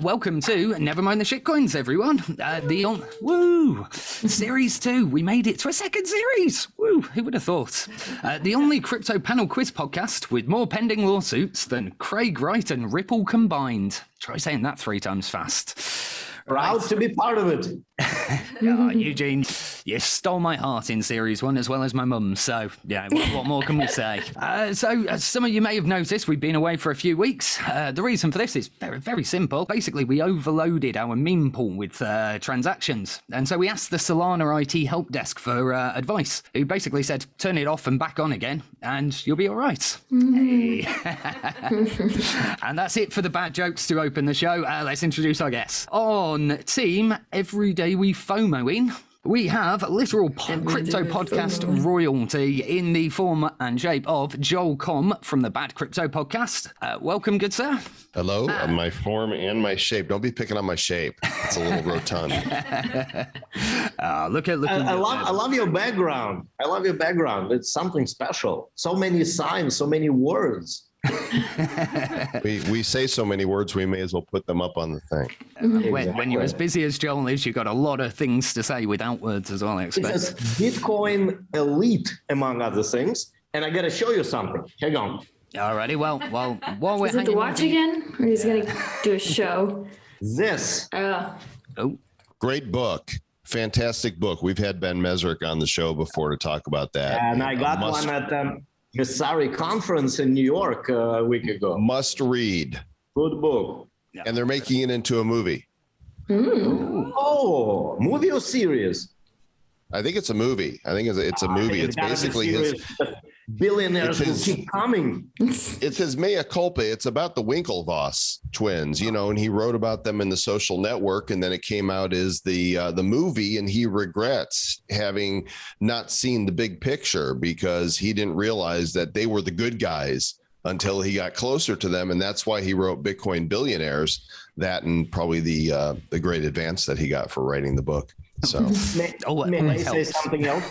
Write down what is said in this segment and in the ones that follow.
Welcome to Never Mind the Shitcoins, everyone. Series 2. We made it to a second series. Woo! Who would have thought? The only crypto panel quiz podcast with more pending lawsuits than Craig Wright and Ripple combined. Try saying that 3 times fast. Proud to be part of it. Eugene, you stole my heart in Series 1 as well as my mum's, so yeah, what more can we say? So, as some of you may have noticed, we've been away for a few weeks. The reason for this is very, very simple. Basically, we overloaded our meme pool with transactions, and so we asked the Solana IT help desk for advice, who basically said, turn it off and back on again, and you'll be all right. Hey. And that's it for the bad jokes to open the show. Let's introduce our guests. On team Everyday We FOMOing, we have literal crypto podcast royalty in the form and shape of Joel Com from the Bad Crypto Podcast. Welcome, good sir. Hello, my form and my shape. Don't be picking on my shape. It's a little rotund. I love your background. I love your background. It's something special. So many signs, so many words. we say so many words, we may as well put them up on the thing. When you're as busy as Joel is, you've got a lot of things to say without words as well, I expect. It's Bitcoin elite, among other things. And I got to show you something. Hang on. Alrighty, well, while we're is it the watch again? Or he's going to do a show? This. Great book. Fantastic book. We've had Ben Mesrick on the show before to talk about that. And I got one at the Missouri conference in New York a week ago. Must read. Good book. And they're making it into a movie. Oh, movie or series? I think it's a movie. It's a movie. It's basically his... Billionaires will keep coming. It's his mea culpa. It's about the Winklevoss twins, and he wrote about them in The Social Network, and then it came out as the movie, and he regrets having not seen the big picture because he didn't realize that they were the good guys until he got closer to them, and that's why he wrote Bitcoin Billionaires. That and probably the great advance that he got for writing the book. So, may I say something else?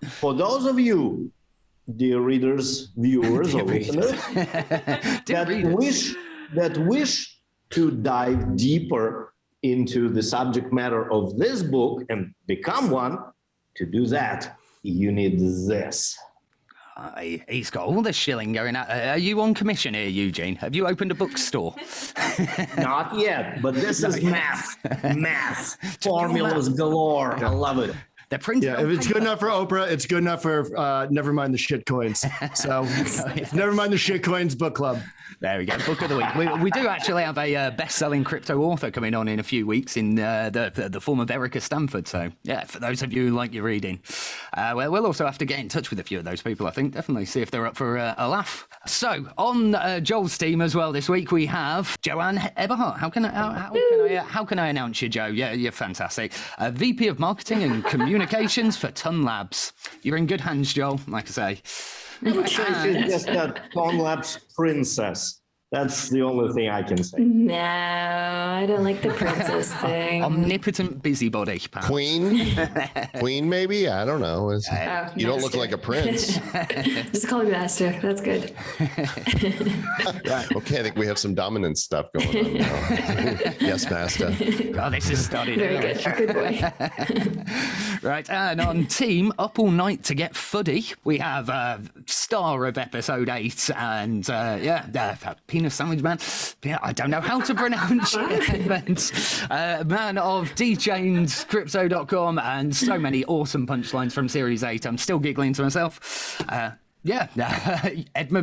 For those of you, dear readers, viewers, or listeners, that wish to dive deeper into the subject matter of this book and become one, to do that, you need this. He's got all the shilling going out. Are you on commission here, Eugene? Have you opened a bookstore? Not yet, but this is math. Formulas galore. I love it. They're printing. Yeah, if it's good enough for Oprah, it's good enough for Never Mind the Shitcoins. So, Never Mind the Shitcoins book club. There we go, book of the week. We do actually have a best-selling crypto author coming on in a few weeks in the form of Erica Stanford. So, yeah, for those of you who like your reading. We'll also have to get in touch with a few of those people, I think. Definitely see if they're up for a laugh. So, on Joel's team as well this week, we have Joanne Eberhardt. How can I announce you, Joe? Yeah, you're fantastic. VP of Marketing and Communications for Ton Labs. You're in good hands, Joel, like I say. She's just a Ton Labs princess. That's the only thing I can say. No, I don't like the princess thing. Omnipotent busybody, perhaps. Queen maybe? I don't know. You don't look like a prince. Just call me Master. That's good. Okay, I think we have some dominant stuff going on now. Yes, Master. Oh, this is started. Very good. Good boy. Right, and on team Up All Night to Get Fuddy, we have star of episode 8 and Penis Sandwich Man. I don't know how to pronounce it. Man of dchainscrypto.com and so many awesome punchlines from Series 8. I'm still giggling to myself. Edmund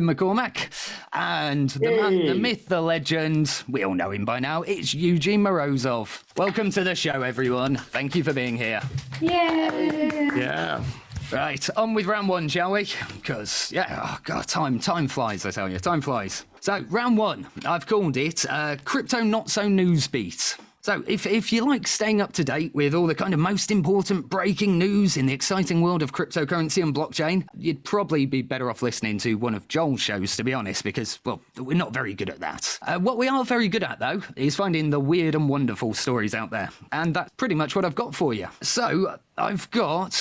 McCormack and the man, the myth, the legend. We all know him by now. It's Eugene Morozov. Welcome to the show, everyone. Thank you for being here. Yay! Yeah. Right, on with round 1, shall we? Because, time flies, I tell you, time flies. So, round 1, I've called it Crypto Not So News Beat. So if you like staying up to date with all the kind of most important breaking news in the exciting world of cryptocurrency and blockchain, you'd probably be better off listening to one of Joel's shows, to be honest, because, well, we're not very good at that. What we are very good at, though, is finding the weird and wonderful stories out there. And that's pretty much what I've got for you. So I've got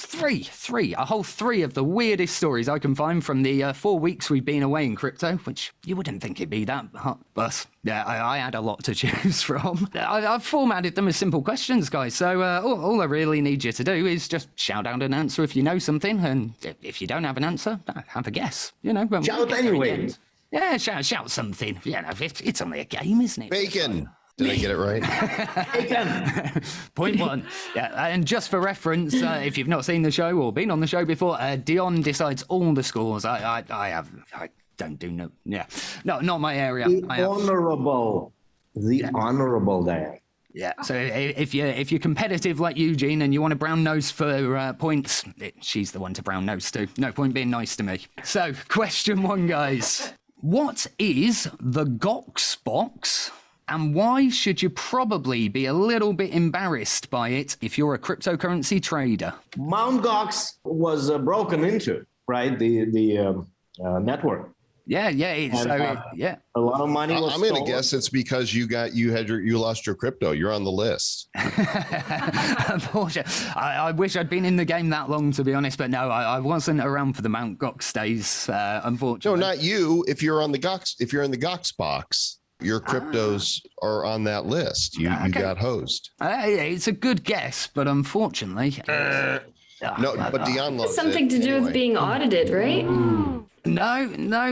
three, a whole 3 of the weirdest stories I can find from the 4 weeks we've been away in crypto, which you wouldn't think it'd be that hot, but Yeah, I had a lot to choose from. I've formatted them as simple questions, guys. So all I really need you to do is just shout out an answer if you know something, and if you don't have an answer, have a guess. You know, Shout anyway. Yeah, shout something. Yeah, no, it's only a game, isn't it? Bacon. Did I get it right? Point one. Yeah, and just for reference, if you've not seen the show or been on the show before, Dionne decides all the scores. I don't do no. Yeah, no, not my area. The honorable Diane. Yeah. So if you're competitive like Eugene and you want a brown nose for points, she's the one to brown nose to. No point being nice to me. So question one, guys. What is the Goxx box? And why should you probably be a little bit embarrassed by it if you're a cryptocurrency trader? Mount Goxx was broken into, right? The network. Yeah. And, Yeah. A lot of money was I'm going to stolen. guess it's because you lost your crypto. You're on the list. Unfortunately, I wish I'd been in the game that long, to be honest, but no, I wasn't around for the Mount Goxx days, unfortunately. No, not you. If you're in the Goxx box, your cryptos are on that list. You got hosed. It's a good guess, but unfortunately... No, but Dionne loves Something it to do anyway. with being audited, right? No,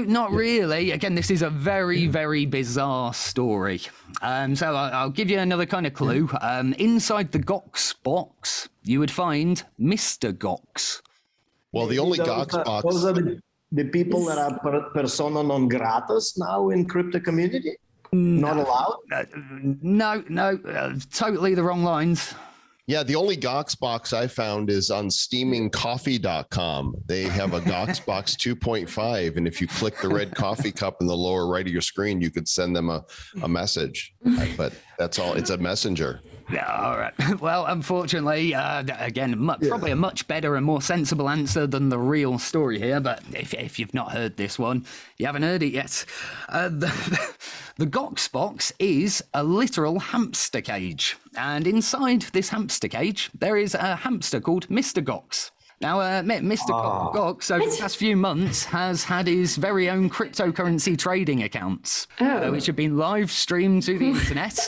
not really. Again, this is a very, very bizarre story. So I'll give you another kind of clue. Inside the Goxx box, you would find Mr.Goxx. Well, the only Those Goxx are- box. Those are the people that are persona non gratas now in crypto community. Not allowed. No, totally the wrong lines. Yeah, the only Goxx box I found is on steamingcoffee.com. They have a Goxx box 2.5. And if you click the red coffee cup in the lower right of your screen, you could send them a message. But that's all. It's a messenger. Yeah, all right. Well, unfortunately, again, probably a much better and more sensible answer than the real story here. But if you've not heard this one, you haven't heard it yet. The Goxx box is a literal hamster cage. And inside this hamster cage, there is a hamster called Mr.Goxx. Now, Mr. Goxx, over the past few months, has had his very own cryptocurrency trading accounts, which have been live streamed to the internet.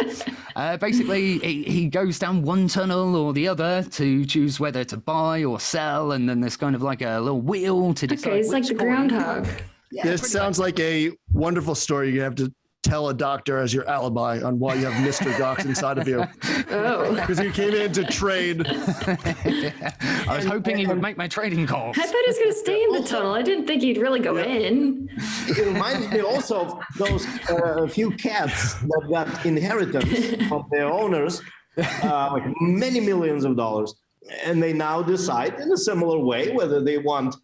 Basically, he goes down one tunnel or the other to choose whether to buy or sell, and then there's kind of like a little wheel to decide. Okay, it's like the groundhog. Yeah, This sounds like a wonderful story. You have to tell a doctor as your alibi on why you have Mr. Goxx inside of you. Oh. Because you came in to trade. I was hoping he would make my trading calls. I thought he was going to stay in the tunnel. I didn't think he'd really go in. It reminds me also of those few cats that got inheritance from their owners, like many millions of dollars. And they now decide in a similar way whether they want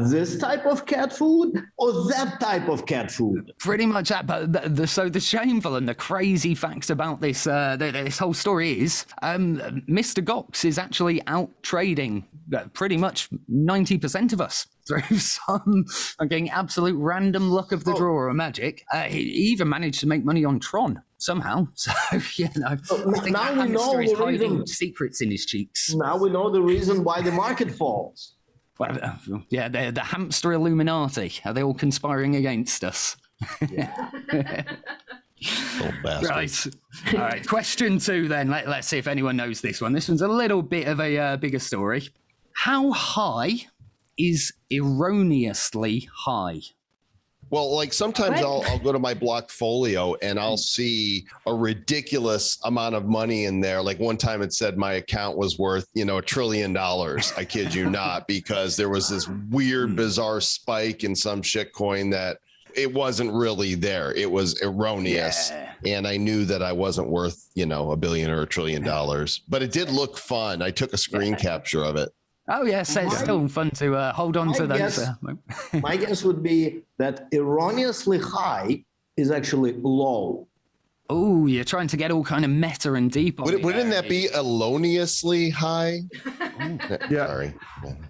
this type of cat food or that type of cat food. Pretty much that, but the shameful and the crazy facts about this this whole story is Mr. Goxx is actually out trading pretty much 90% of us through some getting absolute random luck of the draw or magic. He even managed to make money on Tron somehow. So, you know, I think now that we know hamster is the hiding reason. secrets in his cheeks. Now we know the reason why the market falls. Well, yeah, they're the hamster Illuminati. Are they all conspiring against us? Little bastard. Right. All right. Question two then. Let's see if anyone knows this one. This one's a little bit of a bigger story. How high is erroneously high? Well, like sometimes I'll go to my Blockfolio and I'll see a ridiculous amount of money in there. Like one time it said my account was worth, $1 trillion. I kid you not, because there was this weird, bizarre spike in some shit coin that it wasn't really there. It was erroneous. Yeah. And I knew that I wasn't worth, $1 billion or $1 trillion, but it did look fun. I took a screen capture of it. Oh, yeah. So it's still fun to hold on to those. My guess would be that erroneously high is actually low. Oh, you're trying to get all kind of meta and deep on Wouldn't that be eloniously high? Yeah. Sorry.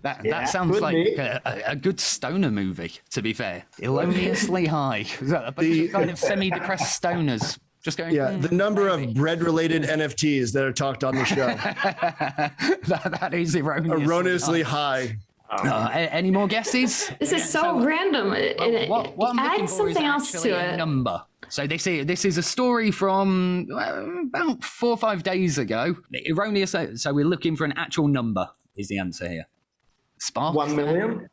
That sounds could like be. a good stoner movie, to be fair. Erroneously high. A bunch of kind of semi-depressed stoners. Just going, Yeah, the number of bread-related NFTs that are talked on the show. that is Erroneously high. Any more guesses? This is so random. What I'm looking Add for is something else actually to a it. number. So this is a story from about 4 or 5 days ago. Erroneous. So we're looking for an actual number. Is the answer here? Spark. 1 million.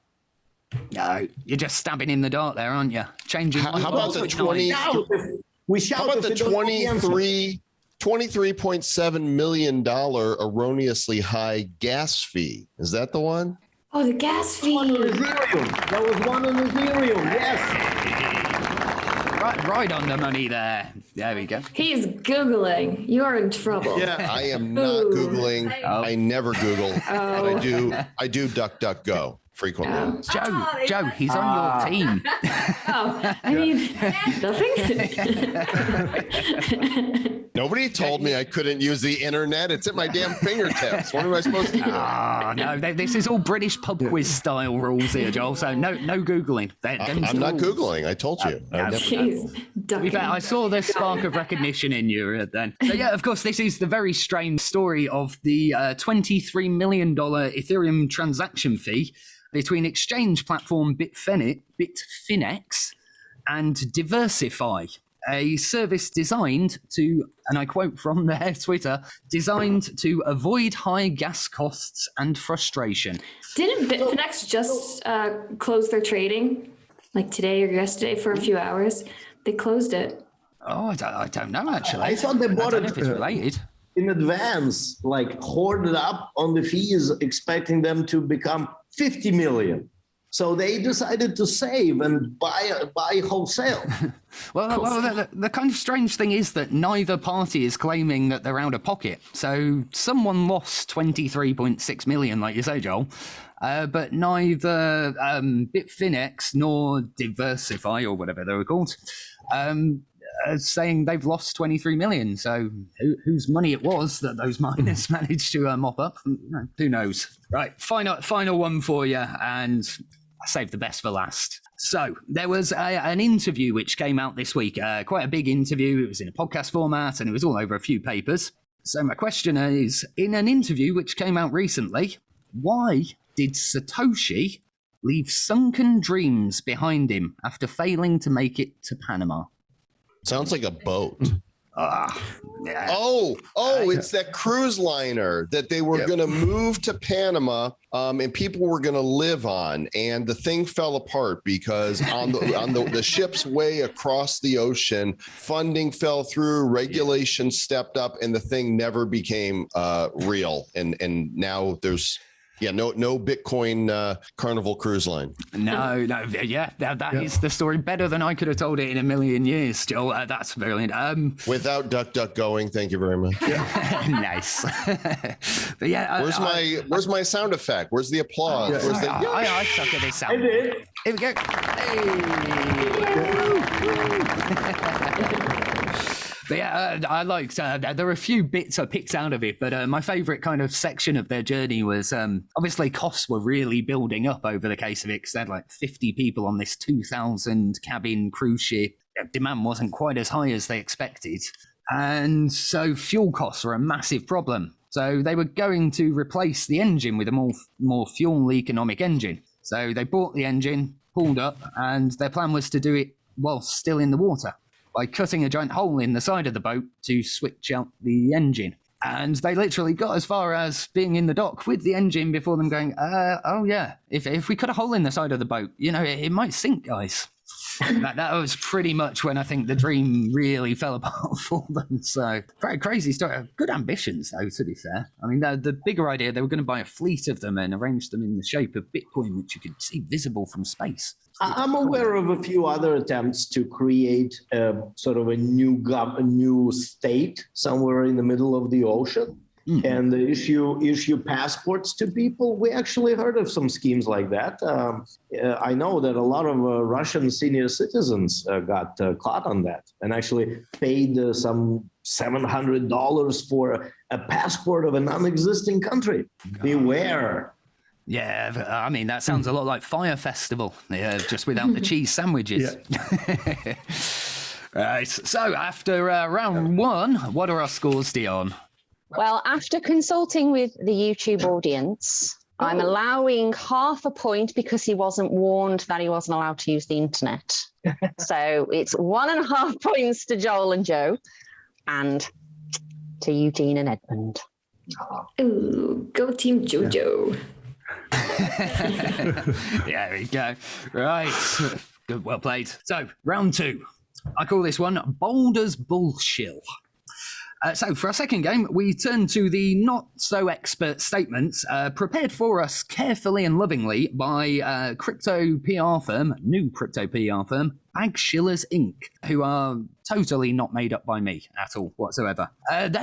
No, you're just stabbing in the dark there, aren't you? Changing. How about the 20? We shout. How about the if we don't know the answer. $23.7 million erroneously high gas fee? Is that the one? Oh, the gas fee. Ethereum. There was one on Ethereum. Yes. Right on the money there. There we go. He's Googling. You're in trouble. Yeah. I am not Googling. I never Google. But I do DuckDuckGo frequently. Joe, he's on your team. Oh, I mean, nothing. Nobody told me I couldn't use the internet. It's at my damn fingertips. What am I supposed to do? No, this is all British pub quiz style rules here, Joel. So no Googling. I'm not Googling. I told you. Jeez, To be fair, I saw the spark of recognition in you then. So yeah, of course, this is the very strange story of the $23 million Ethereum transaction fee between exchange platform Bitfinex and Diversify, a service designed to, and I quote from their Twitter, designed to avoid high gas costs and frustration. Didn't Bitfinex just close their trading like today or yesterday for a few hours? They closed it. Oh, I don't know, actually. I thought they bought I don't know it if it's related. in advance, like hoarded up on the fees, expecting them to become 50 million. So they decided to save and buy wholesale. Well, the kind of strange thing is that neither party is claiming that they're out of pocket. So someone lost 23.6 million, like you say, Joel. But neither Bitfinex nor Diversify, or whatever they were called, saying they've lost 23 million. So whose money it was that those miners managed to mop up, who knows? Right, final one for you, and I saved the best for last. So there was an interview which came out this week, quite a big interview. It was in a podcast format and it was all over a few papers. So my question is, in an interview which came out recently, why did Satoshi leave sunken dreams behind him after failing to make it to Panama? Sounds like a boat. Yeah. Oh, it's that cruise liner that they were going to move to Panama, and people were going to live on, and the thing fell apart because on the ship's way across the ocean, funding fell through, regulations stepped up, and the thing never became real. And now there's no Bitcoin Carnival cruise line. No, that is the story. Better than I could have told it in a million years, Joel. That's brilliant. Without DuckDuckGoing, thank you very much. Nice. But yeah, where's my sound effect? Where's the applause? I suck at this sound. I did. Here we go. Hey. But yeah, I liked, there were a few bits I picked out of it, but my favorite kind of section of their journey was, obviously costs were really building up over the case of it, because they had like 50 people on this 2,000 cabin cruise ship. Demand wasn't quite as high as they expected. And so fuel costs were a massive problem. So they were going to replace the engine with a more fuel economic engine. So they bought the engine, pulled up, and their plan was to do it whilst still in the water, by cutting a giant hole in the side of the boat to switch out the engine. And they literally got as far as being in the dock with the engine before them going, if we cut a hole in the side of the boat, it might sink, guys. that was pretty much when I think the dream really fell apart for them. So very crazy story. Good ambitions, though, to be fair. I mean, the bigger idea, they were going to buy a fleet of them and arrange them in the shape of Bitcoin, which you could see visible from space. I'm aware of a few other attempts to create sort of a new state somewhere in the middle of the ocean, and issue passports to people. We actually heard of some schemes like that. I know that a lot of Russian senior citizens got caught on that and actually paid some $700 for a passport of a non-existing country. Beware. Yeah, I mean, that sounds a lot like Fire Festival, just without the cheese sandwiches. Yeah. Right, so after round one, what are our scores, Dionne? Well, after consulting with the YouTube audience, I'm allowing half a point because he wasn't warned that he wasn't allowed to use the internet. So it's 1.5 points to Joel and Joe, and to Eugene and Edmund. Ooh, go Team Jojo. Yeah, there we go. Right. Good, well played. So, round 2. I call this one Boulder's Bullshill. So for our second game, we turn to the not-so-expert statements prepared for us carefully and lovingly by new crypto PR firm, Bag Shillers Inc., who are totally not made up by me at all whatsoever.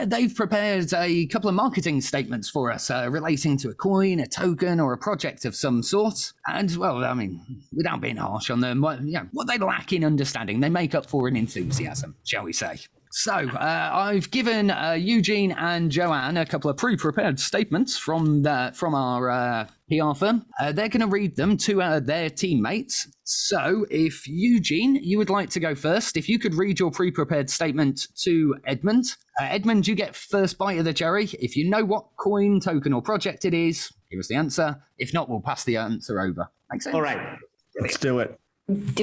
They've prepared a couple of marketing statements for us relating to a coin, a token, or a project of some sort. And, well, I mean, without being harsh on them, what they lack in understanding, they make up for in enthusiasm, shall we say. So, I've given Eugene and Joanne a couple of pre-prepared statements from our PR firm. They're going to read them to their teammates. So, if Eugene, you would like to go first, if you could read your pre-prepared statement to Edmund. Edmund, you get first bite of the cherry. If you know what coin, token, or project it is, give us the answer. If not, we'll pass the answer over. Make sense? All right. Let's do it.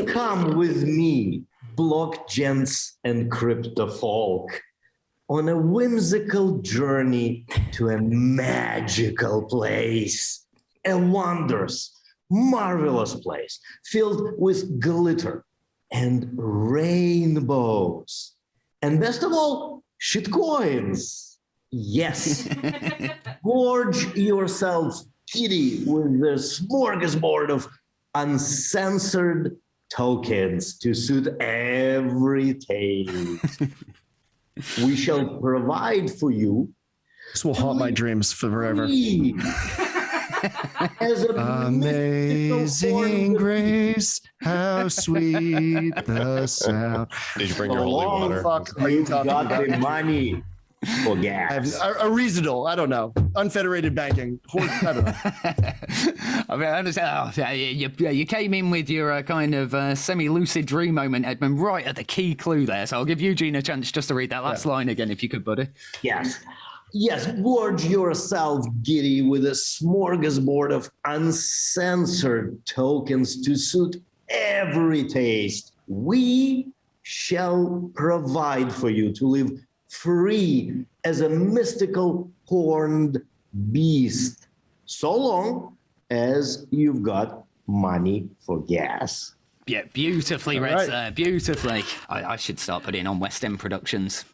Come with me, blockgents and crypto folk, on a whimsical journey to a magical place, a wondrous, marvelous place filled with glitter and rainbows, and best of all, shitcoins. Yes, gorge yourself giddy with the smorgasbord of uncensored tokens to suit every taste. We shall provide for you. This will haunt my dreams forever. As a Amazing grace, how sweet the sound. Did you bring your holy water? Fuck are you you talking got about? the money for I gas. have a reasonable, I don't know, unfederated banking. I don't know. I mean, I understand. Oh, you came in with your kind of semi-lucid dream moment, Edmund, right at the key clue there. So I'll give Eugene a chance just to read that last line again, if you could, buddy. Yes. Yes, gorge yourself giddy with a smorgasbord of uncensored tokens to suit every taste. We shall provide for you to live free as a mystical horned beast, so long as you've got money for gas. Yeah, beautifully read, right. sir. Beautifully. I should start putting on West End Productions.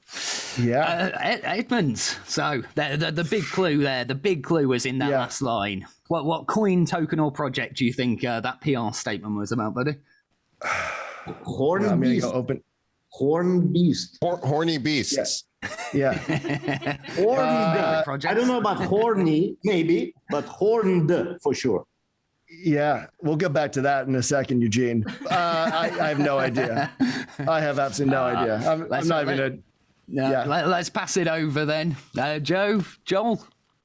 Yeah. Edmonds. So the big clue there. The big clue was in that last line. What coin, token, or project do you think that PR statement was about, buddy? Horned I'm going to beast. go open. Horned beast. Horny beasts. Yeah. Horned. project. I don't know about horny, maybe, but horned for sure. Yeah. We'll get back to that in a second, Eugene. I have no idea. I have absolutely no idea. I'm not even a... Yeah. Let's pass it over then. Joel.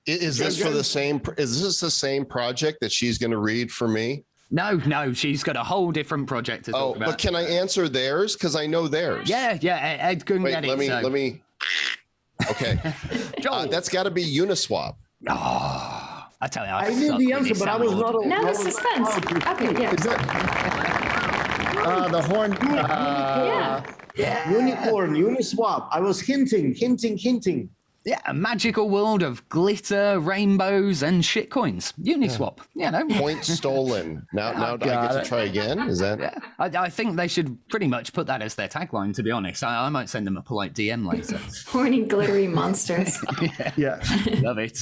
Is this for the same? Is this the same project that she's going to read for me? No, she's got a whole different project to talk about. But can I answer theirs? Because I know theirs. Yeah, Ed couldn't Wait, get let it. me. Okay. Joel. That's got to be Uniswap. Oh, I tell you, I knew the answer, but I was not. Now the suspense. Okay, yeah. Is that... the horn... Yeah. Unicorn, Uniswap. I was hinting. Yeah, a magical world of glitter, rainbows, and shitcoins. Uniswap. Yeah, no. Point stolen. Now I get to try again. Is that? Yeah, I think they should pretty much put that as their tagline, to be honest. I might send them a polite DM later. Horny, glittery monsters. Yeah. Love it.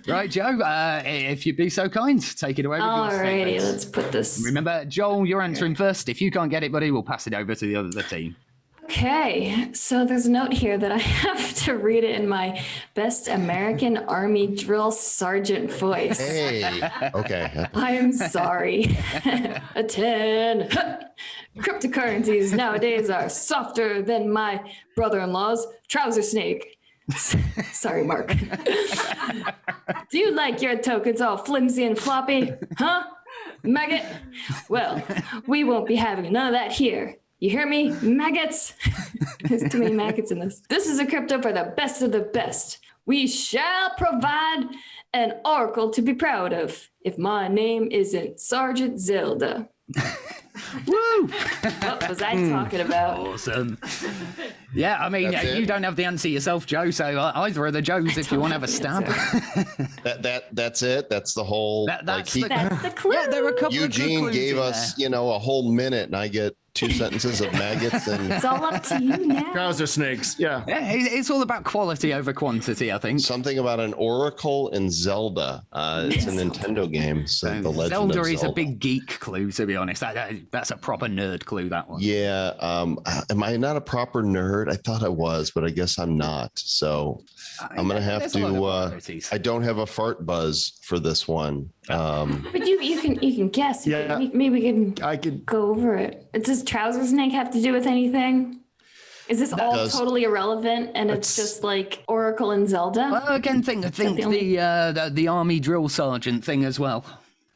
Right, Joe, if you'd be so kind, take it away with your Alrighty, statements. let's put this. Remember, Joel, you're answering first. If you can't get it, buddy, we'll pass it over to the other team. Okay, so there's a note here that I have to read it in my best American Army drill sergeant voice. Hey. Okay. I'm sorry. A 10. Cryptocurrencies nowadays are softer than my brother-in-law's trouser snake. Sorry, Mark. Do you like your tokens all flimsy and floppy? Huh? Maggot? Well, we won't be having none of that here. You hear me? Maggots? There's too many maggots in this. This is a crypto for the best of the best. We shall provide an oracle to be proud of if my name isn't Sergeant Zelda. Woo! What was I talking about? Awesome. Yeah, I mean, That's you it? don't have the answer yourself, Joe, so either of the Joes if you want to have a stab. That's it. That's the whole. That's That's the clue. Yeah, there were a couple of good Eugene clues gave in us, there. a whole minute, and I get 2 sentences of maggots and It's all up to you now. Trouser snakes. Yeah. Yeah, it's all about quality over quantity, I think. something about an oracle and Zelda. It's a Nintendo game, so the Legend Zelda of is Zelda. a big geek clue, to be honest. That's a proper nerd clue, that one. Yeah. Am I not a proper nerd? I thought I was, but I guess I'm not. So I'm gonna have There's a lot of to. priorities. I don't have a fart buzz for this one. But you can guess. Yeah. Maybe we can I could. go over it. Does trouser snake have to do with anything? Is this all does. totally irrelevant and it's just like Oracle and Zelda? Well, again, think the only- the army drill sergeant thing as well.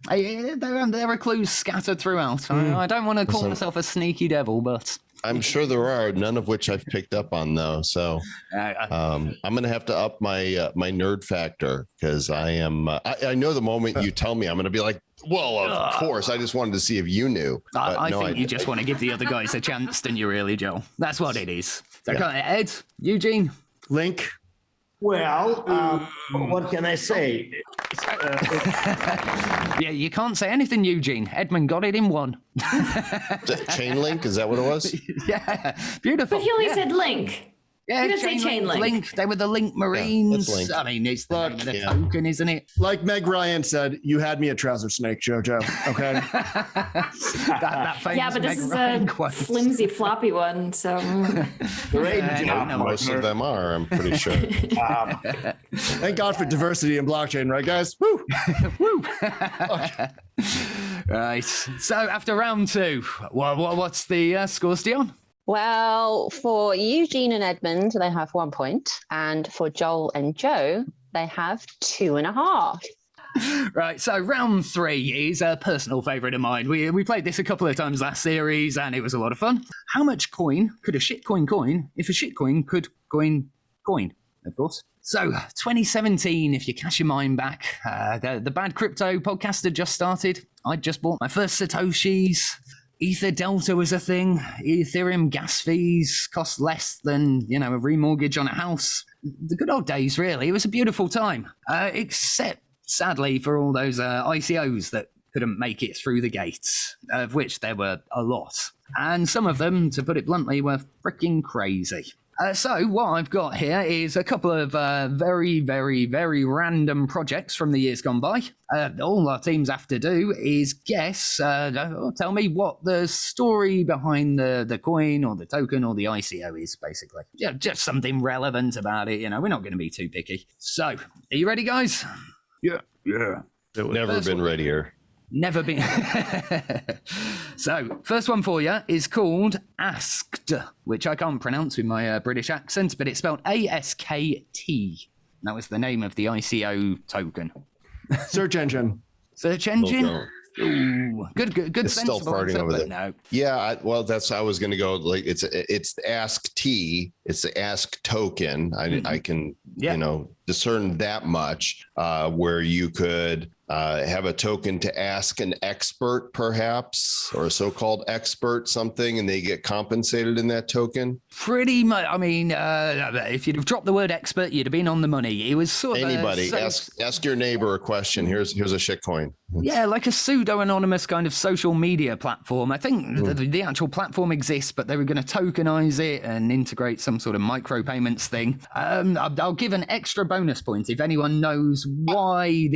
There are clues scattered throughout. I don't want to call myself a sneaky devil, but I'm sure there are, none of which I've picked up on though. So I'm gonna have to up my my nerd factor because I am. I know the moment you tell me, I'm gonna be like, well, of course. I just wanted to see if you knew. But I no, think you just want to give the other guys a chance, don't you, really, Joel? That's what it is. So, Ed, Eugene. Link. Well, what can I say? Yeah, you can't say anything, Eugene. Edmund got it in one. ChainLink, is that what it was? Yeah, beautiful. But he only yeah. said Link. Yeah, You didn't say ChainLink. Link. They were the Link Marines. that's Link. I mean, it's the name of the yeah. token, isn't it? Like Meg Ryan said, you had me at trouser snake, JoJo. Okay. that famous Yeah, but this Meg is Ryan a quote. flimsy floppy one, so Great no, job, no, Most of them are, I'm pretty sure. Thank God for diversity in blockchain, right, guys? Woo. Woo! Right. So after round 2, what's the scores, Dionne? Well, for Eugene and Edmund, they have 1 point. And for Joel and Joe, they have 2.5. Right, so round 3 is a personal favourite of mine. We played this a couple of times last series, and it was a lot of fun. How much coin could a shitcoin coin if a shitcoin could coin, of course? So, 2017, if you cash your mind back, the Bad Crypto podcast had just started. I'd just bought my first Satoshis. Ether Delta was a thing. Ethereum gas fees cost less than, a remortgage on a house. The good old days, really. It was a beautiful time. Except, sadly, for all those ICOs that couldn't make it through the gates, of which there were a lot. And some of them, to put it bluntly, were freaking crazy. So what I've got here is a couple of very, very, very random projects from the years gone by. All our teams have to do is guess, tell me what the story behind the coin or the token or the ICO is, basically. Yeah, just something relevant about it, we're not going to be too picky. So, are you ready, guys? Yeah. Never been readier. Never been. So, first one for you is called Asked, which I can't pronounce with my British accent, but it's spelled ASKT. That was the name of the ICO token. Search engine. Search engine. Don't. Ooh, good, It's still sensible farting answer, over but there. no. Yeah, I was going to go like it's the Ask T, it's the Ask token. I can discern that much where you could have a token to ask an expert, perhaps, or a so-called expert something, and they get compensated in that token. Pretty much. I mean, if you'd have dropped the word expert, you'd have been on the money. It was sort of Anybody ask your neighbor a question. Here's a shitcoin. Yeah, like a pseudo-anonymous kind of social media platform. I think the actual platform exists, but they were going to tokenize it and integrate some sort of micropayments thing. I'll give an extra bonus point if anyone knows why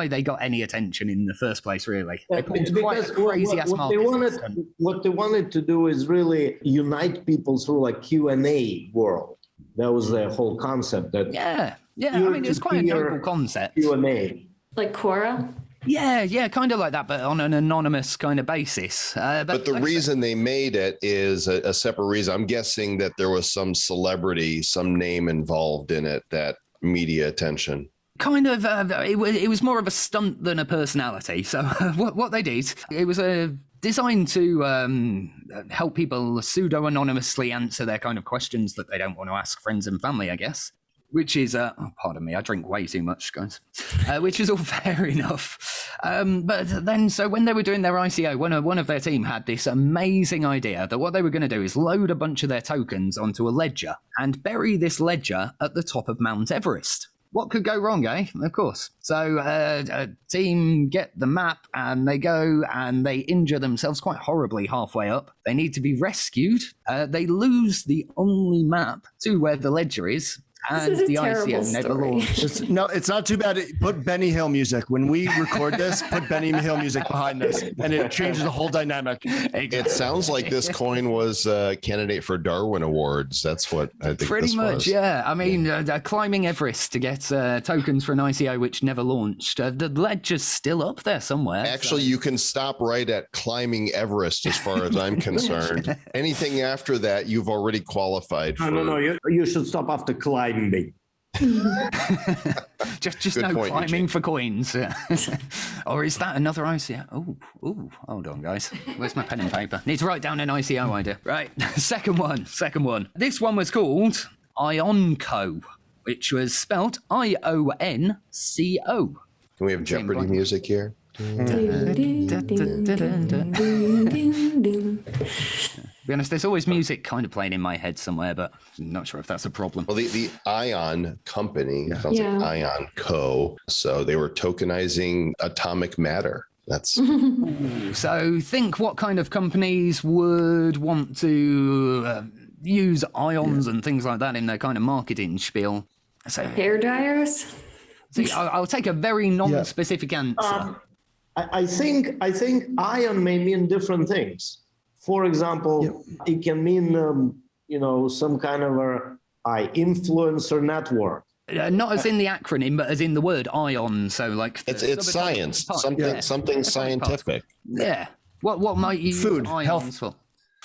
they got any attention in the first place, really. They pulled quite a crazy-ass marketing. what they wanted to do is really unite people through like Q&A world. That was their whole concept. That Yeah. I mean, it's quite a peer-to-peer noble concept. Q&A. like Quora. Yeah, kind of like that, but on an anonymous kind of basis. But the reason they made it is a separate reason. I'm guessing that there was some celebrity, some name involved in it, that media attention. Kind of, it was more of a stunt than a personality. So what they did, it was designed to help people pseudo-anonymously answer their kind of questions that they don't want to ask friends and family, I guess. which is, pardon me, I drink way too much, guys, which is all fair enough. But then, so when they were doing their ICO, one of their team had this amazing idea that what they were going to do is load a bunch of their tokens onto a ledger and bury this ledger at the top of Mount Everest. What could go wrong, eh? Of course. So a team get the map and they go and they injure themselves quite horribly halfway up. They need to be rescued. They lose the only map to where the ledger is. And the ICO never launched. No, it's not too bad. Put Benny Hill music. When we record this, put Benny Hill music behind this, and it changes the whole dynamic. It sounds like this coin was a candidate for Darwin Awards. That's what I think. Pretty much, yeah. I mean, climbing Everest to get tokens for an ICO which never launched. The ledger's still up there somewhere. Actually, you can stop right at climbing Everest as far as I'm concerned. Anything after that, you've already qualified for. No. You should stop after climbing. just no point, climbing Eugene. For coins. Or is that another ICO? Oh, hold on, guys. Where's my pen and paper? Need to write down an ICO idea. Right, second one. This one was called Ionco, which was spelt IONCO. Can we have Jeopardy music here? To be honest, there's always music kind of playing in my head somewhere, but I'm not sure if that's a problem. Well, the Ion company sounds like Ion Co. So they were tokenizing atomic matter. That's so think what kind of companies would want to use ions and things like that in their kind of marketing spiel. So hair dryers. See, I'll take a very non-specific answer. I think ion may mean different things. For example, it can mean, some kind of influencer network. Not as in the acronym, but as in the word ion. So like it's science, something scientific. Yeah. What might you food, use ions health for?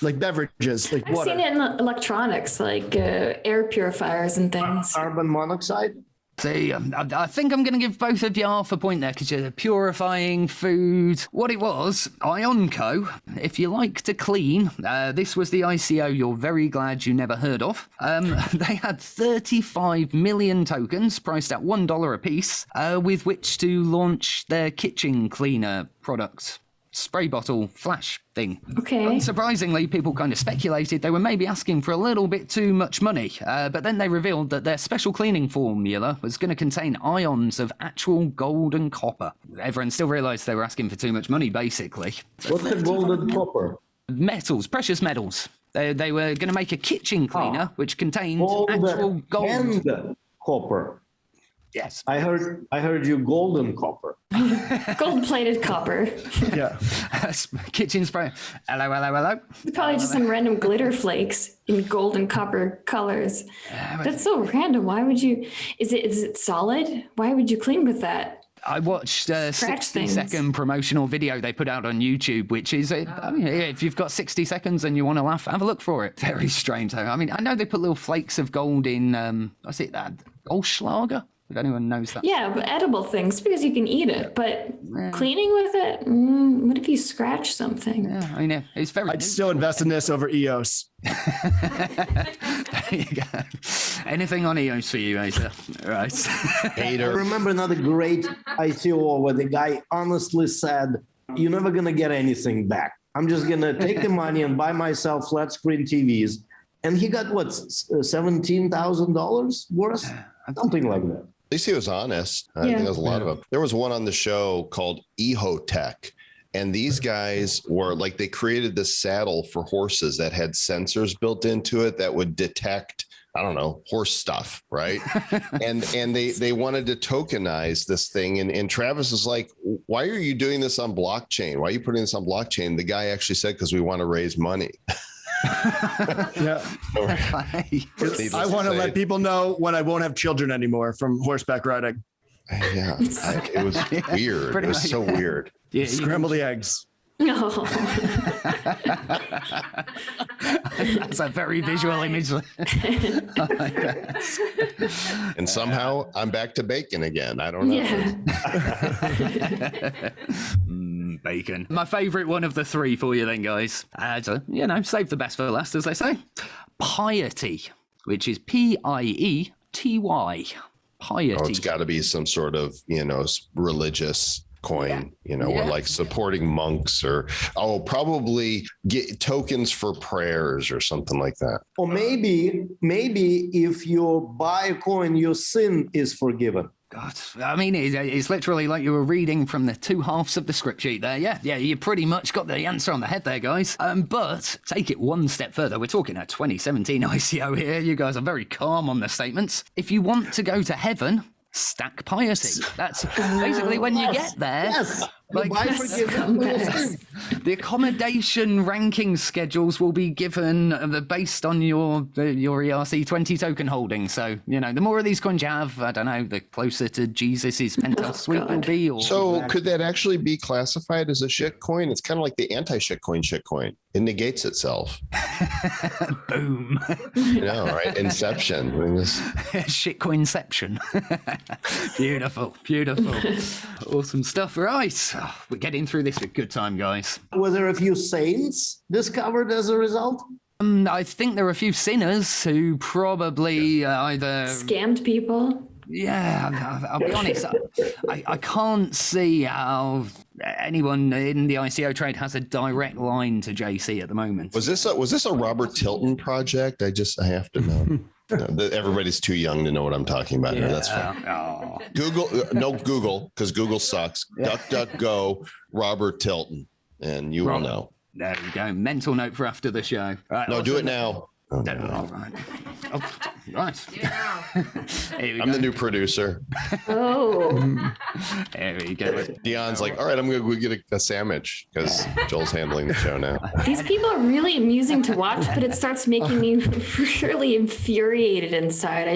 Like beverages, like I've water. seen it in electronics, like air purifiers and things. Carbon monoxide. See, I think I'm going to give both of you half a point there because you're purifying food. What it was, Ionco, if you like to clean, this was the ICO you're very glad you never heard of. They had 35 million tokens priced at $1 a piece with which to launch their kitchen cleaner product. Spray bottle flash thing. Okay. Unsurprisingly, people kind of speculated they were maybe asking for a little bit too much money, but then they revealed that their special cleaning formula was going to contain ions of actual gold and copper. Everyone still realised they were asking for too much money, basically. What's the gold and copper? Metals, precious metals. They were going to make a kitchen cleaner which contained actual gold and copper. Yes. I heard you golden copper. Gold-plated copper. Yeah. Kitchen spray. Hello. Probably just some random glitter flakes in gold and copper colors. That's so random. Why would you? Is it solid? Why would you clean with that? I watched a 60-second promotional video they put out on YouTube, which is, if you've got 60 seconds and you want to laugh, have a look for it. Very strange, though. I mean, I know they put little flakes of gold in, what's it, that Goldschlager? If anyone knows that. Yeah, but edible things because you can eat it. But cleaning with it, what if you scratch something? Yeah, I mean, it's very. I'd still invest in this over EOS. There you go. Anything on EOS for you, Asa? Right. I remember another great ICO where the guy honestly said, "You're never gonna get anything back. I'm just gonna take the money and buy myself flat screen TVs." And he got what, $17,000 worth, something like that. At least he was honest. I think there's a lot of them. There was one on the show called Ehotech. And these guys were like, they created this saddle for horses that had sensors built into it that would detect, I don't know, horse stuff, right? and they wanted to tokenize this thing. And Travis is like, why are you doing this on blockchain? Why are you putting this on blockchain? The guy actually said, because we want to raise money. Yeah. I want to let people know when I won't have children anymore from horseback riding. Yeah. It was weird. It was so weird. Yeah, scramble the eggs. No. That's a very visual image. And somehow I'm back to bacon again. I don't know. Yeah. Bacon. My favourite one of the three for you then, guys. Save the best for last, as they say. Piety, which is PIETY. Piety. Oh, it's got to be some sort of, religious coin, or like supporting monks or, probably get tokens for prayers or something like that. Or maybe if you buy a coin, your sin is forgiven. God, I mean, it's literally like you were reading from the two halves of the script sheet there. Yeah, you pretty much got the answer on the head there, guys. But take it one step further. We're talking a 2017 ICO here. You guys are very calm on the statements. If you want to go to heaven, stack piety. That's basically when you get there. Yes. Like, Buy forgiveness. the accommodation ranking schedules will be given based on your ERC20 token holding. So, the more of these coins you have, I don't know, the closer to Jesus' penthouse suite will be. So could that actually be classified as a shit coin? It's kind of like the anti-shit coin shit coin. It negates itself. Boom. Right? Inception. Shitcoinception. Beautiful. Awesome stuff. Right. We're getting through this with good time, guys. Were there a few saints discovered as a result? I think there are a few sinners who probably either Scammed people. Yeah, I'll be honest. I can't see how anyone in the ICO trade has a direct line to JC at the moment. Was this a Robert Tilton project? I have to know. Everybody's too young to know what I'm talking about here. That's fine. Oh. Google, because Google sucks. DuckDuckGo, Robert Tilton, and you will know. There we go. Mental note for after the show. Right, no, do it now. Oh, no. All right. Oh, right. I'm the new producer. Oh. There we go. Dionne's like, all right, I'm going to go get a sandwich because Joel's handling the show now. These people are really amusing to watch, but it starts making me really infuriated inside.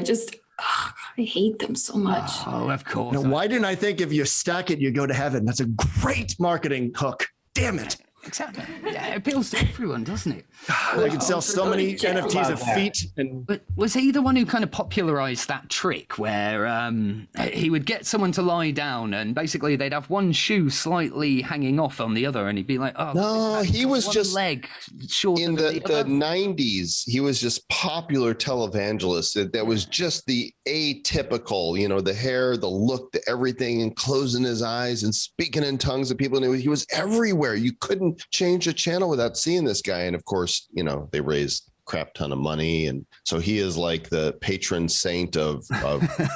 I hate them so much. Oh, of course. Now, why didn't I think if you stack it, you go to heaven? That's a great marketing hook. Damn it. Exactly. Yeah, it appeals to everyone, doesn't it? They can sell so many NFTs of feet. But was he the one who kind of popularized that trick where he would get someone to lie down and basically they'd have one shoe slightly hanging off on the other and he'd be like, oh, no, he was one just leg short in the 90s. He was just popular televangelist. That was just the atypical, the hair, the look, the everything, and closing his eyes and speaking in tongues to people. And he was everywhere. You couldn't change a channel without seeing this guy. And of course, they raised crap ton of money, and so he is like the patron saint of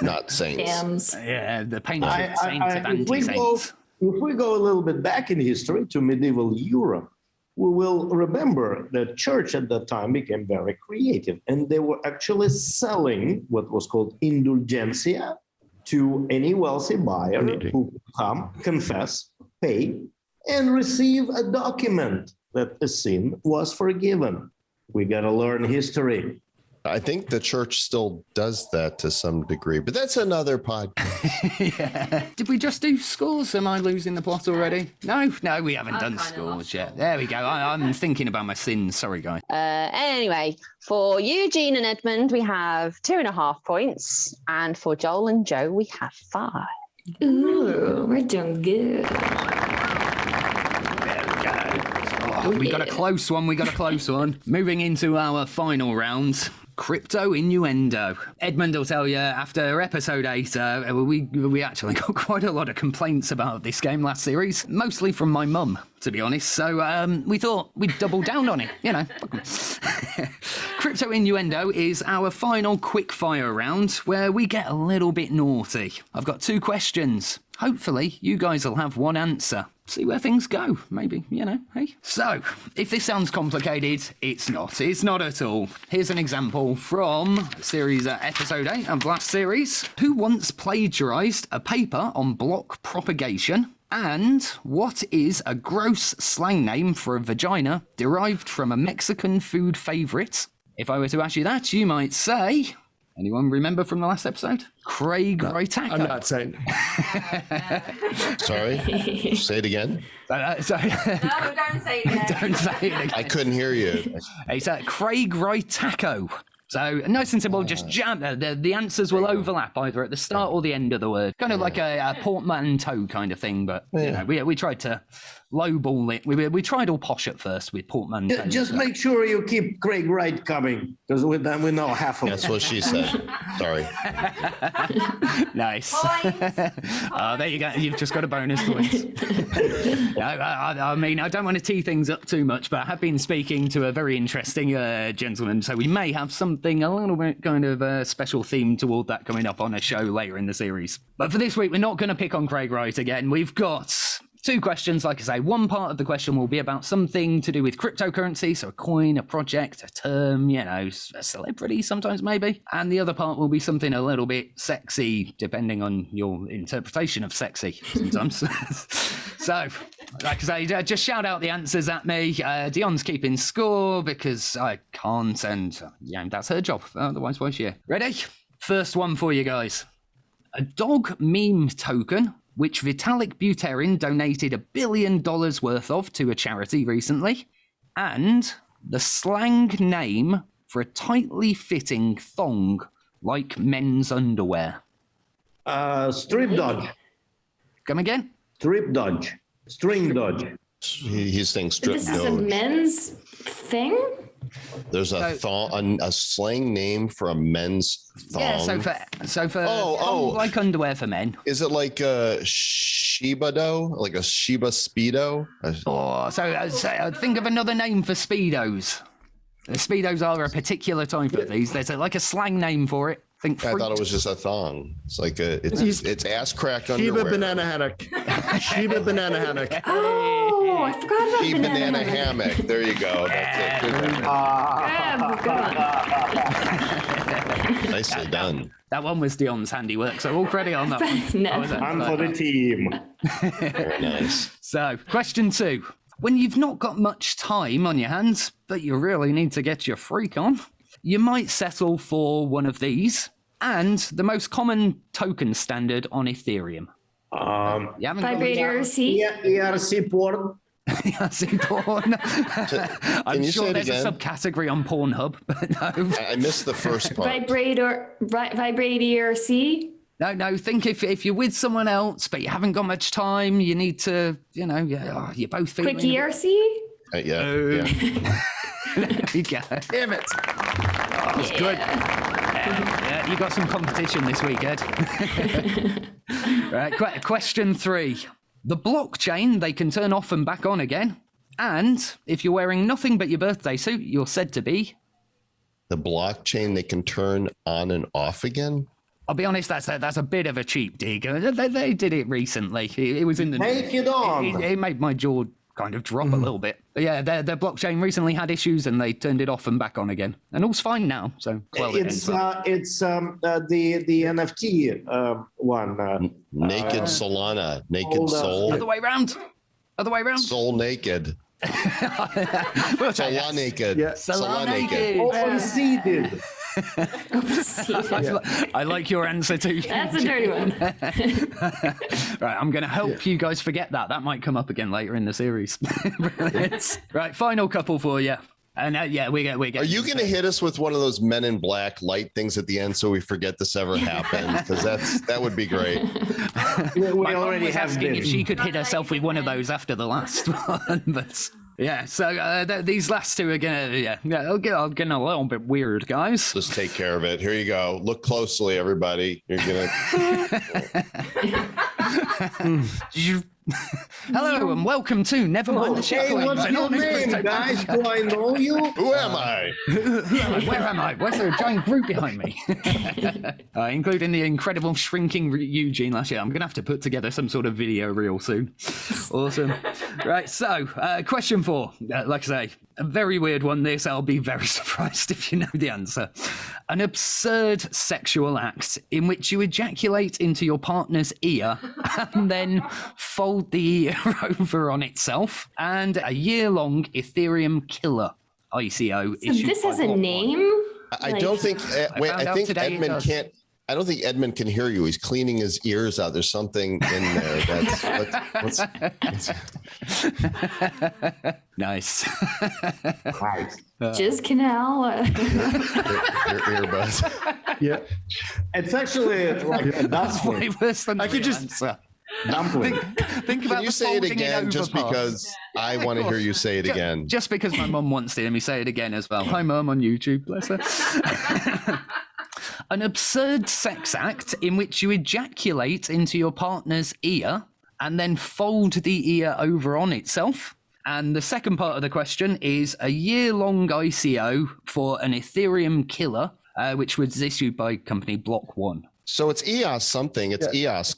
not saints. Yeah, the patron saint of anti-saints. If we go a little bit back in history to medieval Europe, we will remember that church at that time became very creative, and they were actually selling what was called indulgencia to any wealthy buyer who could come, confess, pay, and receive a document that a sin was forgiven. We got to learn history. I think the church still does that to some degree, but that's another podcast. Yeah. Did we just do scores? Am I losing the plot already? No, we haven't done scores yet. There we go. I'm thinking about my sins. Sorry, guys. Anyway, for Eugene and Edmund, we have 2.5 points. And for Joel and Joe, we have 5. Ooh, we're doing good. We got a close one. Moving into our final round. Crypto Innuendo. Edmund will tell you after episode 8, we actually got quite a lot of complaints about this game last series, mostly from my mum, to be honest. So we thought we'd double down on it, Crypto Innuendo is our final quickfire round where we get a little bit naughty. I've got 2 questions. Hopefully, you guys will have one answer. See where things go, maybe, hey? So, if this sounds complicated, it's not. It's not at all. Here's an example from series episode 8 of last series. Who once plagiarized a paper on block propagation? And what is a gross slang name for a vagina derived from a Mexican food favorite? If I were to ask you that, you might say... Anyone remember from the last episode? Craig Roitaco. I'm not saying. Sorry? Say it again. Sorry. No, don't say it again. Don't say it again. I couldn't hear you. It's Craig Roitaco. So nice and simple, just jam. The answers will overlap either at the start or the end of the word. Kind of like a portmanteau kind of thing, but we tried to lowball it. We tried all posh at first with portmanteaus. Just make sure you keep Craig Wright coming, because then we know half of it. That's what she said. Sorry. Nice. Oh, there you go. You've just got a bonus point. I mean, I don't want to tee things up too much, but I have been speaking to a very interesting gentleman, so we may have something a little bit kind of a special theme toward that coming up on a show later in the series. But for this week, we're not going to pick on Craig Wright again. We've got 2 questions. Like I say, one part of the question will be about something to do with cryptocurrency, so a coin, a project, a term, a celebrity sometimes maybe. And the other part will be something a little bit sexy, depending on your interpretation of sexy sometimes. So, like I say, just shout out the answers at me. Dionne's keeping score because I can't, and that's her job. Otherwise, why is she here? Ready? First one for you guys. A dog meme token, which Vitalik Buterin donated $1 billion worth of to a charity recently, and the slang name for a tightly fitting thong like men's underwear. Strip dodge. Come again? Strip dodge. String dodge. He's saying strip This is a dodge. men's thing? There's a slang name for a men's thong. Yeah, so for thong like underwear for men. Is it like a Shiba dough? Like a Shiba Speedo? So think of another name for Speedos. The Speedos are a particular type of these. There's like a slang name for it. I thought it was just a thong. It's like it's ass crack underwear. Shiba banana hammock. Shiba banana hammock. Oh, I forgot about Shiba banana hammock. There you go. That's it. Good. Nicely done. That one was Dionne's handiwork, so all credit on that one. No. I'm for the team. Very nice. So, question 2. When you've not got much time on your hands, but you really need to get your freak on, you might settle for one of these, and the most common token standard on Ethereum. Vibrator C? ERC port. ERC porn. I'm you sure say it there's again? a subcategory on Pornhub, but no. I missed the first part. Vibrator C? No, think if you're with someone else, but you haven't got much time, you need to, you're both feeling... Quick ERC? Yeah. There you go. Damn it. That's good. Yeah, you got some competition this week, Ed. Right, question 3. The blockchain, they can turn off and back on again. And if you're wearing nothing but your birthday suit, you're said to be... The blockchain, they can turn on and off again? I'll be honest, that's a bit of a cheap dig. They did it recently. It was in the... Take it on. It made my jaw kind of drop a little bit. But yeah, their blockchain recently had issues and they turned it off and back on again. And all's fine now. So It's the NFT one. Naked Solana. Naked Soul. Other way round. Soul naked. Solana naked. Yeah. Solana naked. Open seeded. I like your answer too. That's a dirty one. Right, I'm going to help you guys forget that. That might come up again later in the series. Brilliant. Right, final couple for you. And we get. Are you going to hit us with one of those Men in Black light things at the end so we forget this ever happened? Because that would be great. We My mum already was have asking been. if she could hit herself with one of those after the last one, but yeah. So these last two are gonna I'll get a little bit weird, guys. Let's take care of it. Here you go. Look closely, everybody. You're gonna. Hello and welcome to Nevermind the Hey, Shitcoins. what's your name, guys? Do I know you? Who am I? Where am I? Where's there a giant group behind me? Including the incredible shrinking Eugene last year. I'm going to have to put together some sort of video reel soon. Awesome. Right, so question 4. Like I say, a very weird one this. I'll be very surprised if you know the answer. An absurd sexual act in which you ejaculate into your partner's ear and then fold the ear over on itself, and a year-long Ethereum killer ICO So issued this by has a BlockTalk. name? I don't think. Wait, found I out think today it Edmund does. can't. I don't think Edmund can hear you. He's cleaning his ears out. There's something in there. That's Nice. Nice. Jizz canal? your earbuds. Yeah. It's actually like a That's dustbin. way worse than I could the just- answer. Dumpling. Think about Can you the say it folding again just overpass. because I want to hear you say it again? Just because my mum wants to hear me say it again as well. Hi, Mum, on YouTube, bless her. An absurd sex act in which you ejaculate into your partner's ear and then fold the ear over on itself. And the second part of the question is a year-long ICO for an Ethereum killer, which was issued by company Block One. So it's EOS something. It's EOS,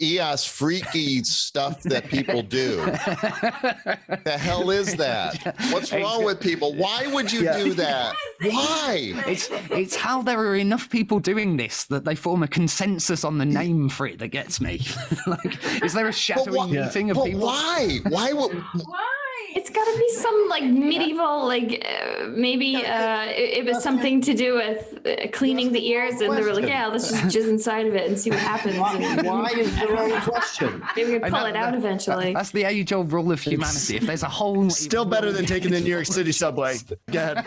EOS freaky stuff that people do. The hell is that? What's wrong with people? Why would you do that? Why? It's how there are enough people doing this that they form a consensus on the name for it that gets me. Like, is there a shadowy meeting of people? Why? Why would? It's got to be some like medieval, like maybe it was something to do with cleaning the ears, and they were like, yeah, let's just jizz inside of it and see what happens. Why is the wrong question? Maybe we can pull it out eventually. That's the age-old rule of humanity. If there's a hole, Still better than taking the New York City subway. Go ahead.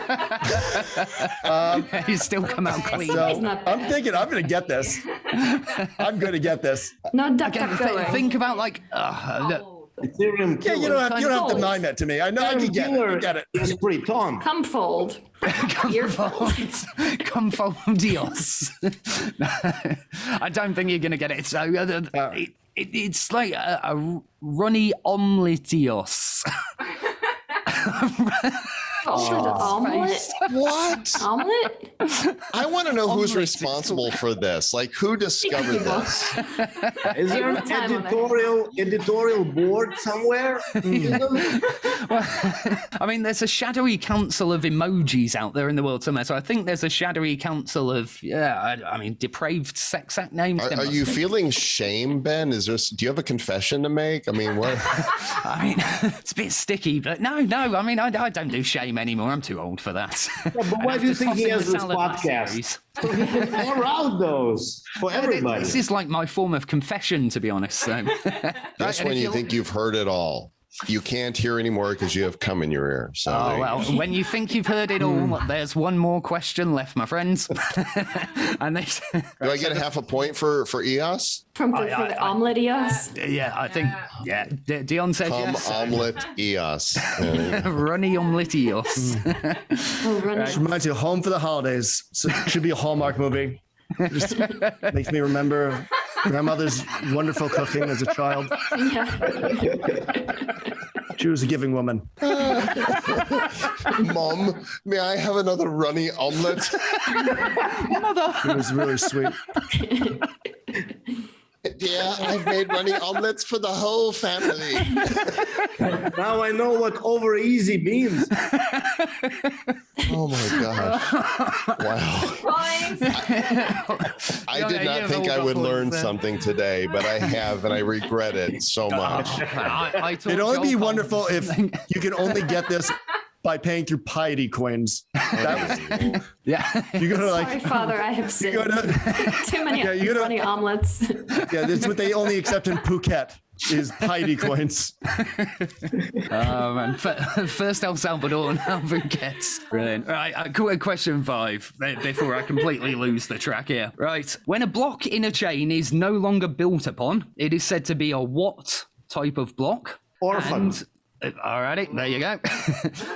you still come out clean. So It's not I'm bad. thinking I'm going to get this. I'm going to get this. No duck Again, duck going. think about like Ethereum Yeah, killer. you don't have to deny that to me. I know I can get it. I get it. Is pretty Tom. Come fold. come fold Dios. I don't think you're gonna get it. So it's like a runny omeletios. Omelet? What? Omelet? I want to know who's Omelets. Responsible for this. Like, who discovered this? Is there an Time on their editorial board somewhere? I mean, there's a shadowy council of emojis out there in the world somewhere. So I think there's a shadowy council of I mean, depraved sex act names. There Are must you be. feeling shame, Ben? Is there? Do you have a confession to make? I mean, what? I mean, it's a bit sticky, but no. I mean, I don't do shame anymore. I'm too old for that. But why do you think he has this podcast? So he can air out those for everybody. This is like my form of confession, to be honest. So, Just when you think you've heard it all, you can't hear anymore because you have cum in your ear. So there Oh, you well, go. when you think you've heard it all, there's one more question left, my friends. And they, Do I get half a point for EOS? For the omelet eos? yeah, I think, Dionne said Cum yes. omelet EOS. Runny omeletios. Oh, run It reminds you of Home for the Holidays. So it should be a Hallmark movie. Just makes me remember grandmother's wonderful cooking as a child. Yeah. She was a giving woman. Mom, may I have another runny omelet? It was really sweet. Yeah, I've made runny omelets for the whole family. Now I know what over easy means. Oh my gosh. Wow. I did not think I would learn something today, but I have, and I regret it so much. It'd only be wonderful if you could only get this by paying through Piety coins. That was, you go to Sorry, like, Father, I have sinned. you go to, Too many you gotta- runny omelets. yeah, that's what they only accept in Phuket is Piety coins. Oh, man. First El Salvador, now Phuket. Brilliant. Right, question 5, before I completely lose the track here. Right. When a block in a chain is no longer built upon, it is said to be a what type of block? Orphan. Alrighty, there you go.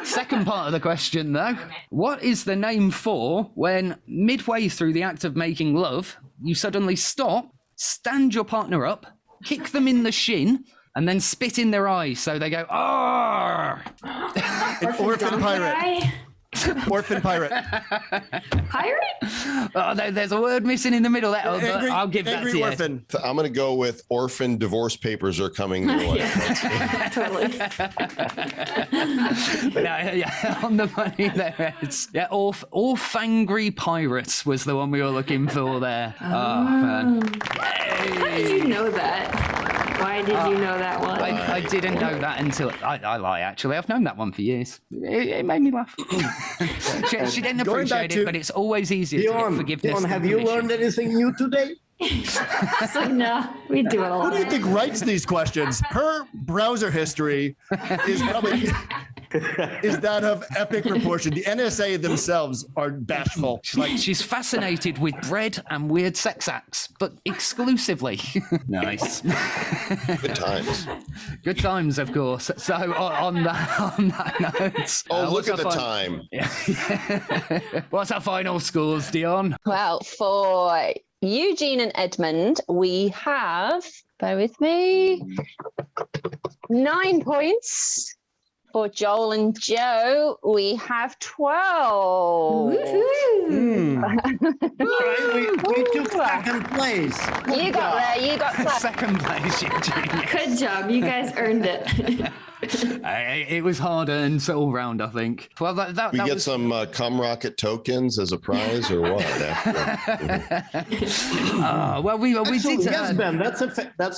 Second part of the question, though. What is the name for when midway through the act of making love, you suddenly stop, stand your partner up, kick them in the shin, and then spit in their eyes so they go, "Arr!" Orphan pirate. Guy? Orphan pirate. Pirate? Oh, there's a word missing in the middle there, but Angry, I'll give that angry to you. orphan. I'm going to go with orphan divorce papers are coming your way. Totally. Yeah, on the money there. It's Orphangry Pirates was the one we were looking for there. Oh, man. How did you know that? Why did you know that one? I didn't know that until I lie. Actually, I've known that one for years. It made me laugh. she didn't Going back appreciate to- it, but it's always easier to get forgiveness. Dionne, than have you permission. learned anything new today? It's like, no, we do it a Who lot. do you think writes these questions? Her browser history is probably is that of epic proportion. The NSA themselves are bashful. She's fascinated with bread and weird sex acts, but exclusively. Nice. Good times. Good times, of course. So on that note. Look at the time. What's our final scores, Dionne? Well, for Eugene and Edmund, we have, bear with me, 9 points. For Joel and Joe, we have 12. All right, we took second place. You got there. You got second. Second place, Eugene. Good job. You guys earned it. It was hard earned all round, I think. Well, that We get was... some cum rocket tokens as a prize or what? well, we Actually, did. yes, Ben, that's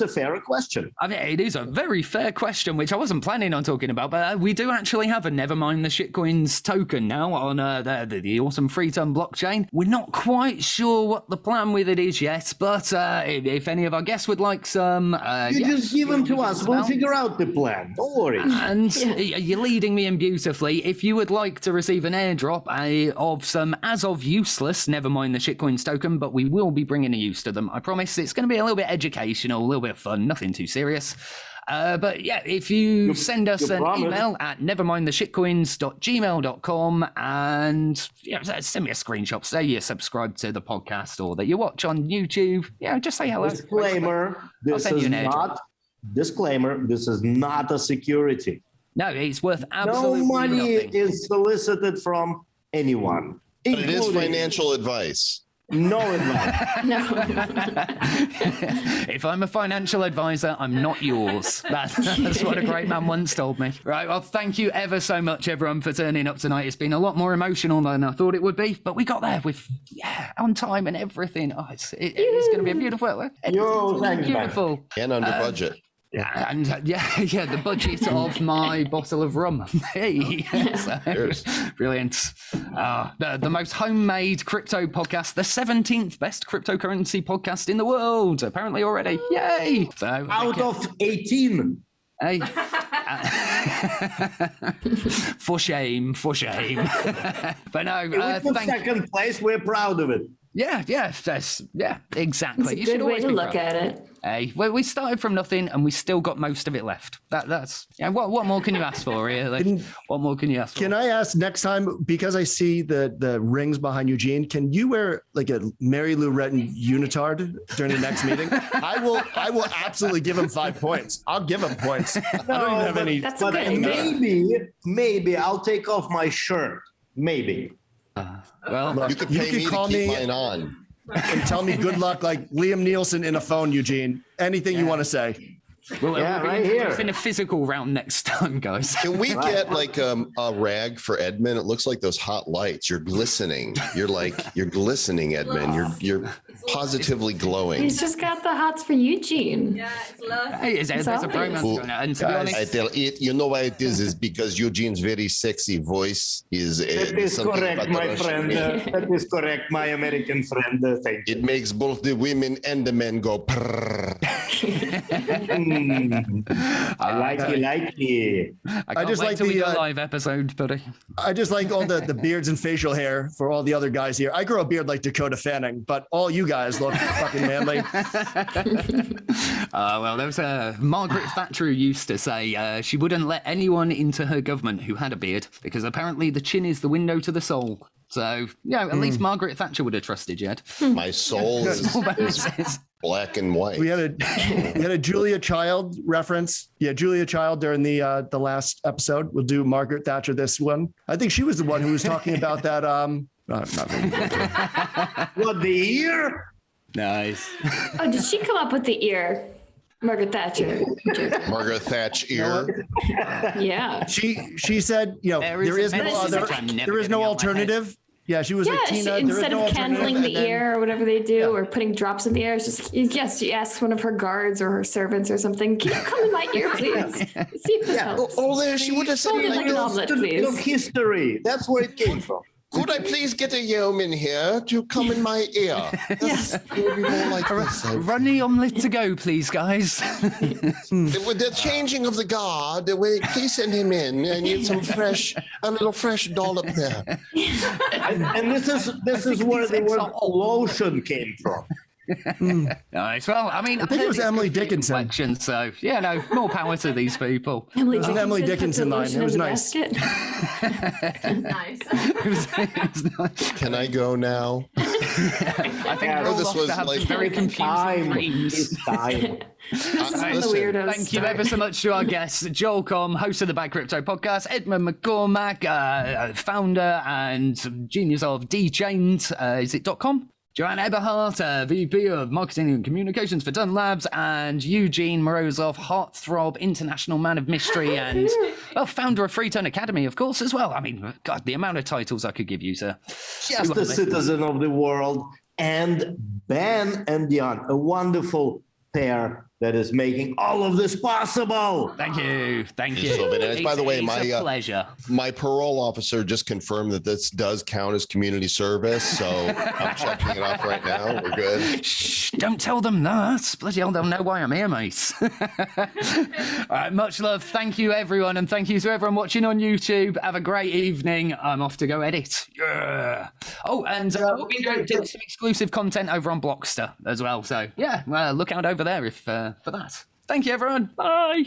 a fair question. I mean, it is a very fair question, which I wasn't planning on talking about, but we do actually have a Nevermind the Shitcoins token now on the awesome Freeton blockchain. We're not quite sure what the plan with it is yet, but if any of our guests would like some... Just give them to us. We'll figure out the plan. Don't worry. And you're leading me in beautifully. If you would like to receive an airdrop of some as of useless, never mind the shitcoins token, but we will be bringing a use to them. I promise it's going to be a little bit educational, a little bit of fun, nothing too serious. But yeah, if you send us an email at nevermindtheshitcoins.gmail.com and send me a screenshot, say you subscribe to the podcast or that you watch on YouTube, just say hello. Disclaimer, this is not a security. No, it's worth absolutely no money nothing. is solicited from anyone. But it is financial advice. No advice. No. If I'm a financial advisor, I'm not yours. That's what a great man once told me. Right, well, thank you ever so much, everyone, for turning up tonight. It's been a lot more emotional than I thought it would be, but we got there with, on time and everything. Oh, it's going to be a beautiful. Thanks, beautiful. And under budget. And the budget of my bottle of rum. Hey, so, brilliant. The most homemade crypto podcast, the 17th best cryptocurrency podcast in the world, apparently already. Yay! So out of 18. Hey. For shame. But no, If we took second place, we're proud of it. Yeah, exactly. It's a good way to look at it. Hey, well, we started from nothing and we still got most of it left. That's what more can you ask for, really? What more can you ask for? Can I ask next time, because I see the rings behind Eugene, can you wear like a Mary Lou Retton unitard during the next meeting? I will absolutely give him 5 points. I'll give him points. I don't even have any. That's a good idea. Maybe I'll take off my shirt. Maybe. Well, you could pay me to keep mine on. And tell me good luck like Liam Nielsen in a phone, Eugene. Anything you want to say. We'll right here. in a physical round next time, guys. Can we get like a rag for Edmund? It looks like those hot lights. You're glistening. You're glistening, Edmund. You're positively glowing. He's just got the hots for Eugene. Yeah, it's love. Hey, there's a bromance going on. And to be honest, I tell it, you know why it is because Eugene's very sexy voice is. That is correct, my friend. That is correct, my American friend. Thank you. It makes both the women and the men go. Prrr. I like it. I just like the live episode, buddy. I just like all the beards and facial hair for all the other guys here. I grow a beard like Dakota Fanning, but all you guys look fucking manly. Well, there was Margaret Thatcher who used to say she wouldn't let anyone into her government who had a beard because apparently the chin is the window to the soul. So, at least Margaret Thatcher would have trusted you, Ed. My soul is black and white. We had a Julia Child reference. Yeah, Julia Child during the last episode. We'll do Margaret Thatcher this one. I think she was the one who was talking about that. Not really. What, the ear? Nice. Oh, did she come up with the ear? Margaret Thatcher. Margaret Thatch ear. Yeah. She said, there is no alternative. Yeah, she was like, Tina, instead of candling the ear or whatever they do, or putting drops in the air, it's just, yes, she asks one of her guards or her servants or something, can you come in my ear, please? See if this helps. There she would have said Hold it like an omelet, please. Of history. That's where it came from. Could I please get a yeoman here to come in my ear? Yes. It'll be more like this. Run the omelet to go, please, guys. With the changing of the guard, please send him in. I need a little fresh dollop there. And this is where the word lotion came from. Nice. Well, I mean, I think it was Emily Dickinson. Reflection, so yeah, no, more power to these people. Emily It was an Emily Dickinson line. It was nice. Nice. Can I go now? I think Yeah, we're all this off was to have like- some very confusing Time dreams. is time. This is when the Listen, weirdos. Thank you start. ever so much to our guests, Joel Com, host of the Bad Crypto podcast, Edmund McCormack, founder and genius of DChained, is it .com? Joanne Eberhardt, VP of Marketing and Communications for Dunn Labs, and Eugene Morozov, Heartthrob, International Man of Mystery, and founder of Freeturn Academy, of course, as well. I mean, God, the amount of titles I could give you, sir. Just a citizen of the world, and Ben and Dionne, a wonderful pair that is making all of this possible. Thank you. Thank you. So very nice. By the way, it's a my pleasure. my parole officer just confirmed that this does count as community service, so I'm checking it off right now. We're good. Shh, don't tell them that. Bloody hell, they'll know why I'm here, mate. All right, much love. Thank you, everyone, and thank you to everyone watching on YouTube. Have a great evening. I'm off to go edit. Yeah. Oh, and we'll be doing some exclusive content over on Blockster as well. So, yeah, look out over there if for that. Thank you, everyone. Bye.